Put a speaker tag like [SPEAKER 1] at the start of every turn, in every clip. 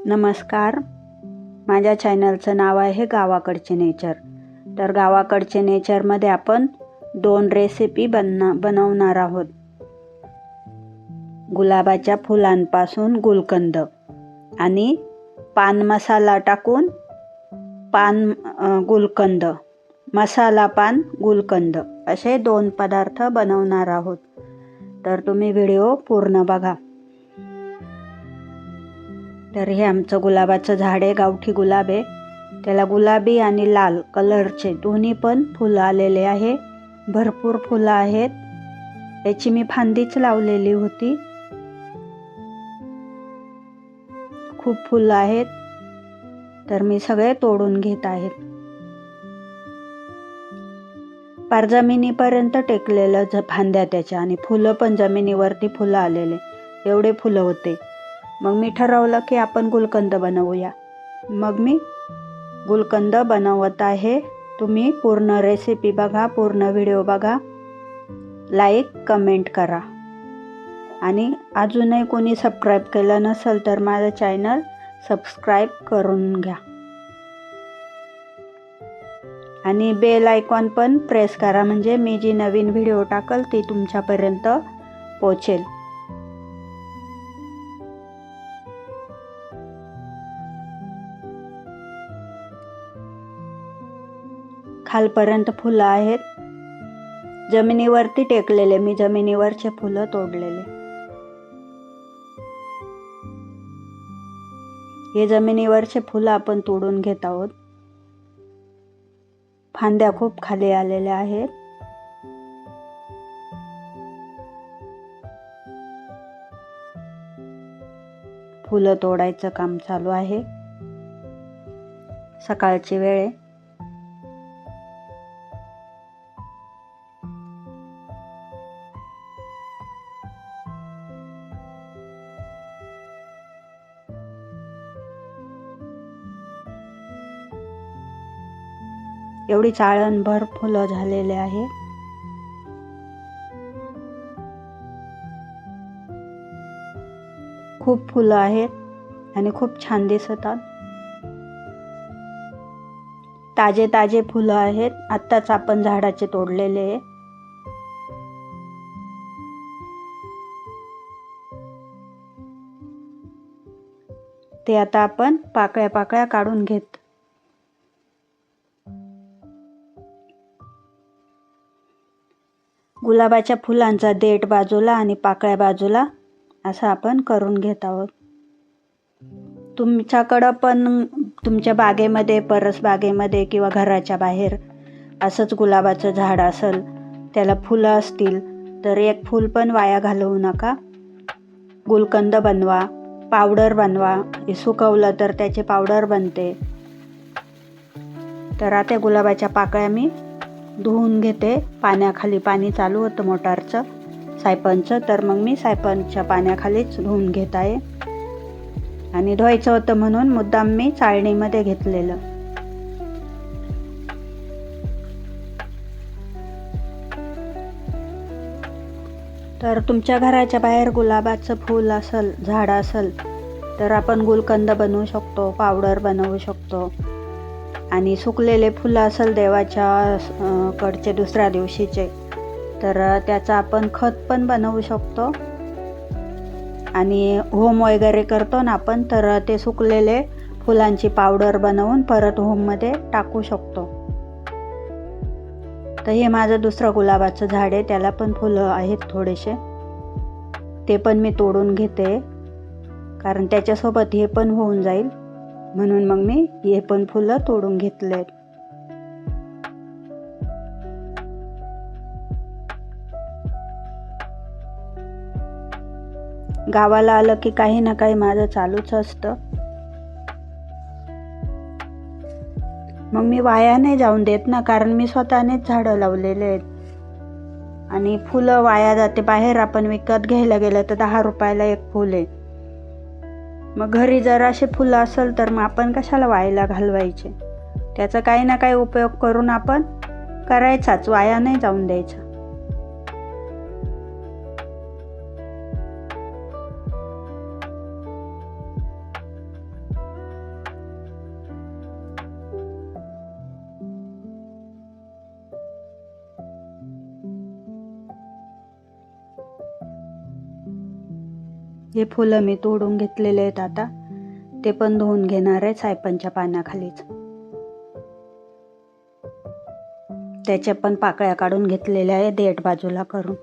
[SPEAKER 1] नमस्कार. माझ्या चॅनलचं नाव आहे गावाकडचे नेचर. तर गावाकडचे नेचरमध्ये आपण 2 रेसिपी बनवणार आहोत. गुलाबाच्या फुलांपासून गुलकंद आणि पान मसाला टाकून गुलकंद, मसाला पान गुलकंद असे 2 पदार्थ बनवणार आहोत. तर तुम्ही व्हिडिओ पूर्ण बघा. तर हे आमचं गुलाबाचं झाड आहे, गावठी गुलाब आहे. त्याला गुलाबी आणि लाल कलरचे दोन्ही पण फुलं आलेले आहे. भरपूर फुलं आहेत. याची मी फांदीच लावलेली होती. खूप फुलं आहेत. तर मी सगळे तोडून घेत आहेत. पार जमिनीपर्यंत टेकलेलं फांद्या त्याच्या आणि फुलं पण जमिनीवरती फुलं आलेले, एवढे फुलं होते. मग मी ठरवलं की आपण गुलकंद बनवूया. मग मी गुलकंद बनवत आहे. तुम्ही पूर्ण रेसिपी बघा, पूर्ण व्हिडिओ बघा, लाईक कमेंट करा. आणि अजूनही कोणी सबस्क्राईब केलं नसेल तर माझं चॅनल सबस्क्राईब करून घ्या. आणि बेल आयकॉन पण प्रेस करा, म्हणजे मी जी नवीन व्हिडिओ टाकल ती तुमच्यापर्यंत पोहोचेल. खालपर्यंत फुलं आहेत. जमिनीवरती टेकलेले, मी जमिनीवरचे फुलं तोडलेले. हे जमिनीवरचे फुलं आपण तोडून घेत आहोत. फांद्या खूप खाली आलेल्या आहेत. फुलं तोडायचं काम चालू आहे. सकाळची वेळ आहे. एवढी चाळणभर फुलं झालेले आहे. खूप फुलं आहेत आणि खूप छान दिसतात. ताजे ताजे फुलं आहेत. आत्ताच आपण झाडाचे तोडलेले आहे. ते आता आपण पाकळ्या पाकळ्या काढून घेत. गुलाबाच्या फुलांचा देठ बाजूला आणि पाकळ्या बाजूला असं आपण करून घेत आहोत. तुमच्याकडं पण तुमच्या बागेमध्ये, परसबागेमध्ये किंवा घराच्या बाहेर असंच गुलाबाचं झाड असेल, त्याला फुलं असतील तर एक फूल पण वाया घालवू नका. गुलकंद बनवा, पावडर बनवा. हे सुकवलं तर त्याची पावडर बनते. तर आता गुलाबाच्या पाकळ्या मी धुवून घेते. पाण्याखाली पाणी चालू होतं मोटारचं, सायपनचं, तर मग मी सायपनच्या पाण्याखालीच धुवून घेत आहे. आणि धुवायचं होतं म्हणून मुद्दाम मी चाळणीमध्ये घेतलेलं. तर तुमच्या घराच्या बाहेर गुलाबाचं फूल असेल, झाड असेल तर आपण गुलकंद बनवू शकतो, पावडर बनवू शकतो. आणि सुकलेले फुलं असेल देवाच्या कडचे दुसऱ्या दिवशीचे, तर त्याचं आपण खत पण बनवू शकतो. आणि होम वगैरे करतो ना आपण, तर ते सुकलेले फुलांची पावडर बनवून परत होममध्ये टाकू शकतो. तर हे माझं दुसरं गुलाबाचं झाड आहे. त्याला पण फुलं आहेत थोडेसे. ते पण मी तोडून घेते, कारण त्याच्यासोबत हे पण होऊन जाईल म्हणून मग मी हे पण फुलं तोडून घेतलेत. गावाला आलं की काही ना काही माझं चालूच असतं. मग मी वाया नाही जाऊन देत ना, कारण मी स्वतःनेच झाडं लावलेले आहेत. आणि फुलं वाया जाते. बाहेर आपण विकत घ्यायला गेलं तर 10 रुपयाला एक फूल आहे. मग घरी जर असे फुलं असेल तर मग आपण कशाला वायाला घालवायचे. त्याचा काही ना काही उपयोग करून आपण करायचाच, वाया नाही जाऊन द्यायचा. हे फुलं मी तोडून घेतलेले आहेत. आता ते पण धुवून घेणार आहे सायपनच्या पाण्याखालीच. त्याच्या पण पाकळ्या काढून घेतलेल्या आहे देठ बाजूला करून.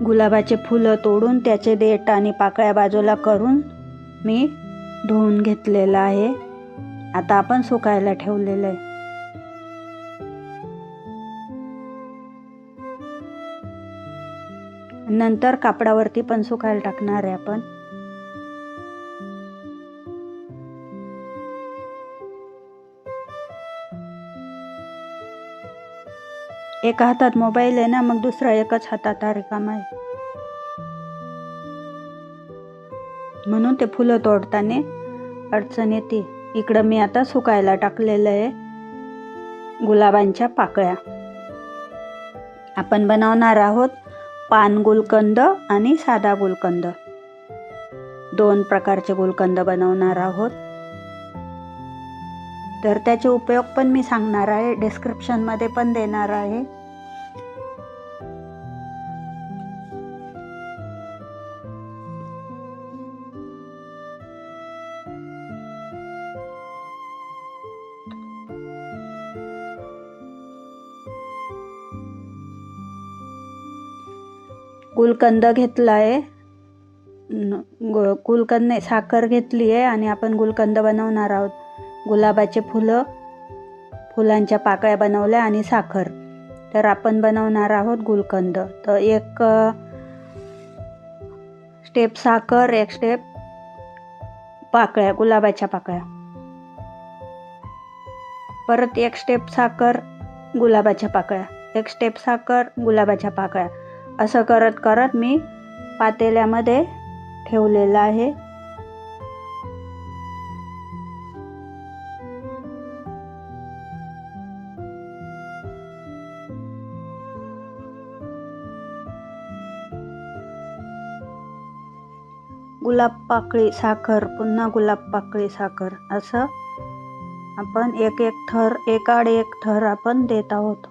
[SPEAKER 1] गुलाबाचे फुलं तोडून त्याचे देठ आणि पाकळ्या बाजूला करून मी धुवून घेतलेलं आहे. आता आपण सुकायला ठेवलेलं आहे. नंतर कापडावरती पण सुकायला टाकणार आहे आपण. एका हातात मोबाईल आहे ना, मग दुसरा एकच हातात रिकामा आहे, म्हणून ते फुलं तोडताना अडचण येते. इकडं मी आता सुकायला टाकलेलं आहे गुलाबांच्या पाकळ्या. आपण बनवणार आहोत पान गुलकंद आणि साधा गुलकंद, 2 प्रकारचे गुलकंद बनवणार आहोत. तर त्याचे उपयोग पण मी सांगणार आहे, डिस्क्रिप्शनमध्ये पण देणार आहे. गुलकंद घेतला आहे, गुलकंद नाही, साखर घेतली आहे आणि आपण गुलकंद बनवणार आहोत. गुलाबाचे फुलं, फुलांच्या पाकळ्या बनवल्या आणि साखर. तर आपण बनवणार आहोत गुलकंद. तर 1 स्टेप साखर, 1 स्टेप पाकळ्या, गुलाबाच्या पाकळ्या, परत 1 स्टेप साखर, गुलाबाच्या पाकळ्या, 1 स्टेप साखर, गुलाबाच्या पाकळ्या, असं करत करत मी पातेल्यामध्ये ठेवलेलं आहे. गुलाब पाकळी साखर, पुन्हा गुलाब पाकळी साखर, असं आपण एक थर, एकाड एक थर आपण देत आहोत.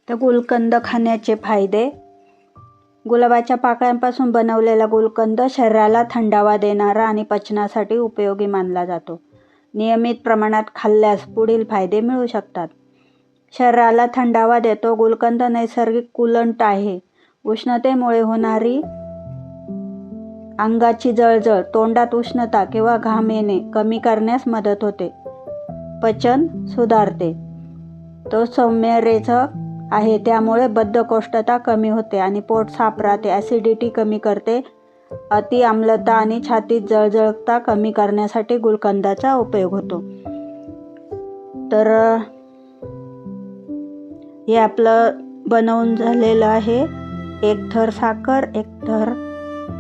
[SPEAKER 1] तर गुलकंद खाण्याचे फायदे. गुलाबाच्या पाकळ्यांपासून बनवलेला गुलकंद शरीराला थंडावा देणारा आणि पचनासाठी उपयोगी मानला जातो. नियमित प्रमाणात खाल्ल्यास पुढील फायदे मिळू शकतात. शरीराला थंडावा देतो. गुलकंद नैसर्गिक कूलंट आहे. उष्णतेमुळे होणारी अंगाची जळजळ, तोंडात उष्णता किंवा घाम येणे कमी करण्यास मदत होते. पचन सुधारते. तो सौम्यरेचक आहे, त्यामुळे बद्धकोष्ठता कमी होते आणि पोट साफ राहते. ॲसिडिटी कमी करते. अति आम्लता आणि छातीत जळजळता कमी करण्यासाठी गुलकंदाचा उपयोग होतो. तर हे आपलं बनवून झालेलं आहे. 1 थर साखर, 1 थर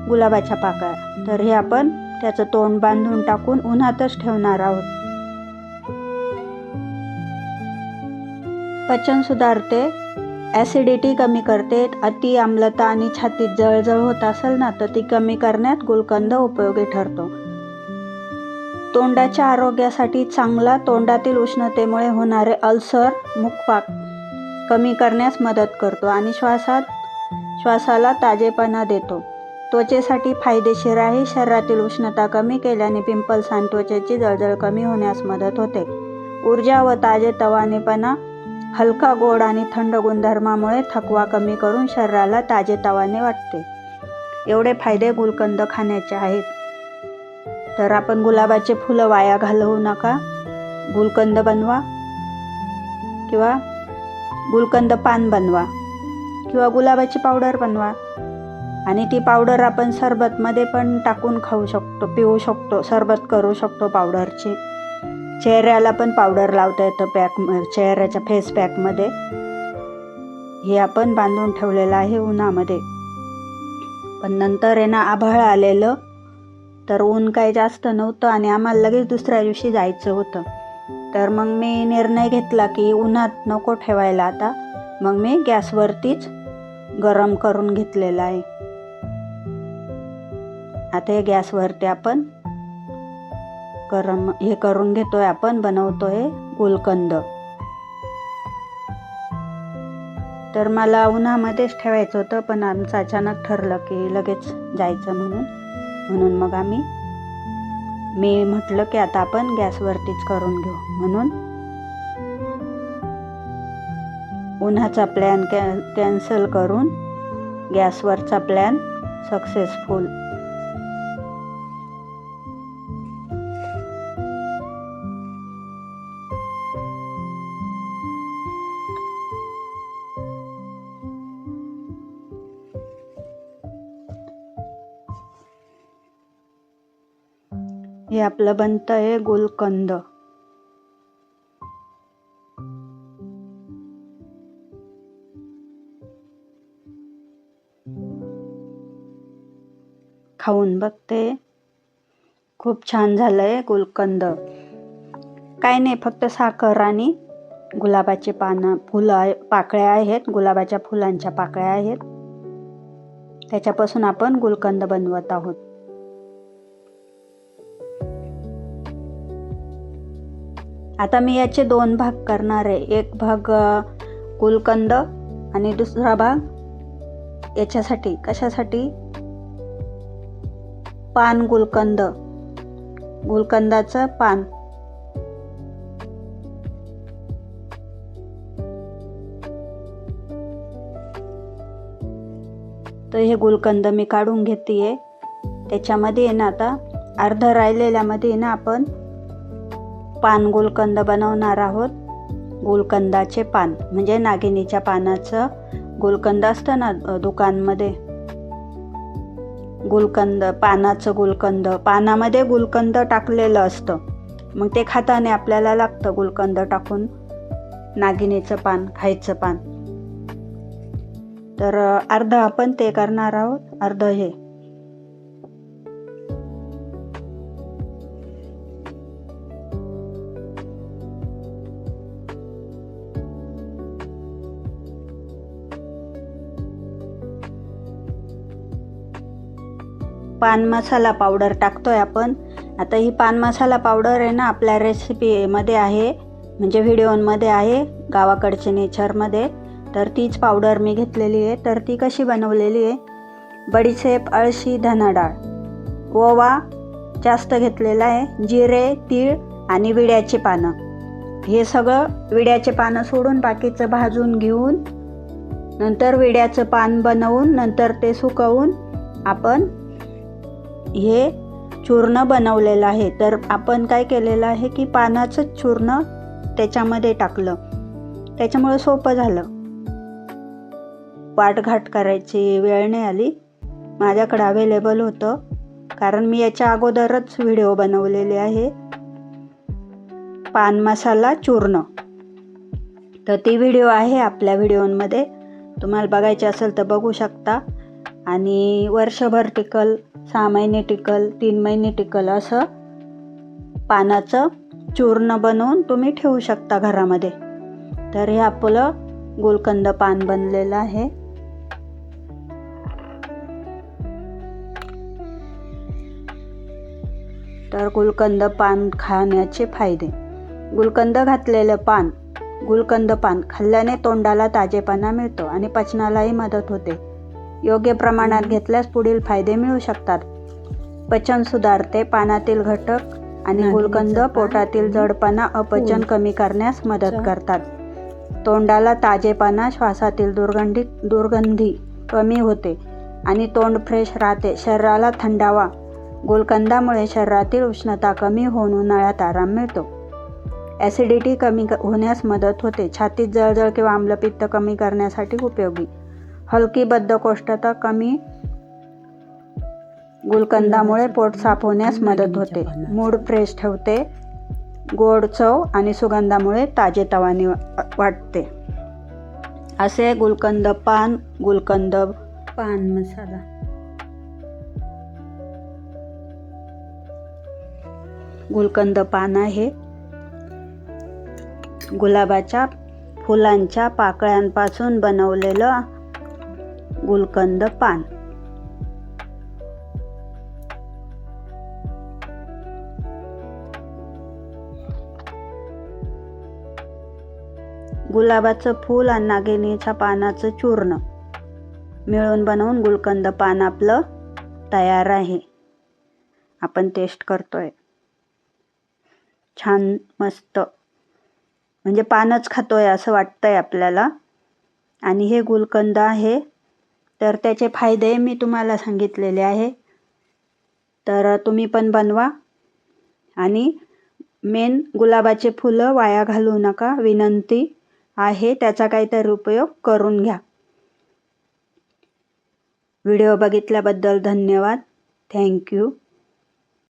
[SPEAKER 1] गुलाबाच्या पाकळ्या. तर हे आपण त्याचं तोंड बांधून टाकून उन्हातच ठेवणार आहोत. पचन सुधारते, ॲसिडिटी कमी करते. अति आम्लता आणि छातीत जळजळ होत असेल ना, तर ती कमी करण्यात गुलकंद उपयोगी ठरतो. तोंडाच्या आरोग्यासाठी चांगला. तोंडातील उष्णतेमुळे होणारे अल्सर, मुखपाक कमी करण्यास मदत करतो आणि श्वासाला ताजेपणा देतो. त्वचेसाठी फायदेशीर आहे. शरीरातील उष्णता कमी केल्याने पिंपल्स आणि त्वचेची जळजळ कमी होण्यास मदत होते. ऊर्जा व ताजेतवानेपणा. हलका, गोड आणि थंड गुणधर्मामुळे थकवा कमी करून शरीराला ताजेतवाने वाटते. एवढे फायदे गुलकंद खाण्याचे आहेत. तर आपण गुलाबाचे फुलं वाया घालवू नका. गुलकंद बनवा किंवा गुलकंद पान बनवा किंवा गुलाबाची पावडर बनवा आणि ती पावडर आपण सरबतमध्ये पण टाकून खाऊ शकतो, पिऊ शकतो, सरबत करू शकतो पावडरची. चेहऱ्याला पण पावडर लावता येतं चेहऱ्याच्या फेस पॅकमध्ये. हे आपण बांधून ठेवलेलं आहे उन्हामध्ये. पण नंतर आहे ना आभाळ आलेलं, तर ऊन काही जास्त नव्हतं आणि आम्हाला लगेच दुसऱ्या दिवशी जायचं होतं. तर मग मी निर्णय घेतला की उन्हात नको ठेवायला आता. मग मी गॅसवरतीच गरम करून घेतलेलं आहे आता हे गॅसवरती आपण हे करून घेतोय, आपण बनवतोय गुलकंद. तर मला उन्हामध्येच ठेवायचं होतं, पण आमचं अचानक ठरलं की लगेच जायचं म्हणून मग मी म्हटलं की आता आपण गॅसवरतीच करून घेऊ. म्हणून उन्हाचा प्लॅन कॅन्सल करून गॅसवरचा प्लॅन सक्सेसफुल. हे आपलं बनतंय गुलकंद. खाऊन बघते, खूप छान झालंय गुलकंद. काय नाही, फक्त साखर आणि गुलाबाचे फुलं पाकळ्या आहेत, गुलाबाच्या फुलांच्या पाकळ्या आहेत, त्याच्यापासून आपण गुलकंद बनवत आहोत. आता मी याचे 2 भाग करणार आहे. एक भाग गुलकंद आणि दुसरा भाग याच्यासाठी, कशासाठी, पान गुलकंदाचं पान. तर हे गुलकंद मी काढून घेतेय. त्याच्यामध्ये ना आता अर्ध राहिलेल्यामध्ये ना आपण पान गुलकंद बनवणार आहोत. गुलकंदाचे पान म्हणजे नागिनीच्या पानाचं गुलकंद असतं ना दुकानमध्ये, पानामध्ये गुलकंद टाकलेलं असतं. मग ते खाताना आपल्याला लागतं गुलकंद टाकून नागिनीचं पान, खायचं पान. तर अर्ध आपण ते करणार आहोत, अर्ध हे. पान मसाला पावडर टाकतोय आपण. आता ही पान मसाला पावडर आहे ना आपल्या रेसिपीमध्ये आहे, म्हणजे व्हिडिओमध्ये आहे, गावाकडचे नेचरमध्ये. तर तीच पावडर मी घेतलेली आहे. तर ती कशी बनवलेली आहे, बडीशेप, अळशी, धनाडाळ, ओवा जास्त घेतलेला आहे, जिरे, तीळ आणि विड्याची पानं. हे सगळं विड्याचे पानं सोडून बाकीचं भाजून घेऊन नंतर विड्याचं पान बनवून नंतर ते सुकवून आपण हे चूर्ण बनवलेलं आहे. तर आपण काय केलेलं आहे की पानाचं चूर्ण त्याच्यामध्ये टाकलं, त्याच्यामुळे सोपं झालं, वाटघाट करायची वेळ नाही आली. माझ्याकडे अवेलेबल होतं, कारण मी याच्या अगोदरच व्हिडिओ बनवलेले आहे पान मसाला चूर्ण. तर ती व्हिडिओ आहे आपल्या व्हिडिओमध्ये, तुम्हाला बघायची असेल तर बघू शकता. आणि वर्षभर टिकल, 6 महिने टिकल, 3 महिने टिकल असं पानाचं चूर्ण बनवून तुम्ही ठेवू शकता घरामध्ये. तर हे आपलं गुलकंद पान बनलेलं आहे. तर गुलकंद पान खाण्याचे फायदे. गुलकंद घातलेलं गुलकंद पान खाल्ल्याने तोंडाला ताजेपणा मिळतो आणि पचनालाही मदत होते. योग्य प्रमाणात घेतल्यास पुढील फायदे मिळू शकतात. पचन सुधारते, पानातील घटक आणि गुलकंद पोटातील जडपणा, अपचन कमी करण्यास मदत करतात. तोंडाला ताजेपणा, श्वासातील दुर्गंधी कमी होते आणि तोंड फ्रेश राहते. शरीराला थंडावा. गुलकंदामुळे शरीरातील उष्णता कमी होऊन उन्हाळ्यात आराम मिळतो. ॲसिडिटी कमी होण्यास मदत होते. छातीत जळजळ किंवा आम्लपित्त कमी करण्यासाठी उपयोगी. हलकी बद्धकोष्ठता कमी. गुलकंदामुळे पोट साफ होण्यास मदत होते. मूड फ्रेश ठेवते. गोड चव आणि सुगंधामुळे ताजेतवाने वाटते. असे गुलकंद पान मसाला. गुलकंद पान आहे गुलाबाच्या फुलांच्या पाकळ्यांपासून बनवलेलं गुलकंद पान. गुलाबाचं फूल आणि नागिनीच्या पानाचं चूर्ण मिळून बनवून गुलकंद पान आपलं तयार आहे. आपण टेस्ट करतोय. छान मस्त, म्हणजे पानच खातोय असं वाटतंय आपल्याला. आणि हे गुलकंद आहे तर त्याचे फायदे मी तुम्हाला सांगितलेले आहे. तर तुम्ही पण बनवा. आणि मेन गुलाबाचे फुलं वाया घालवू नका, विनंती आहे. त्याचा काहीतरी उपयोग करून घ्या. व्हिडिओ बघितल्याबद्दल धन्यवाद. थँक्यू.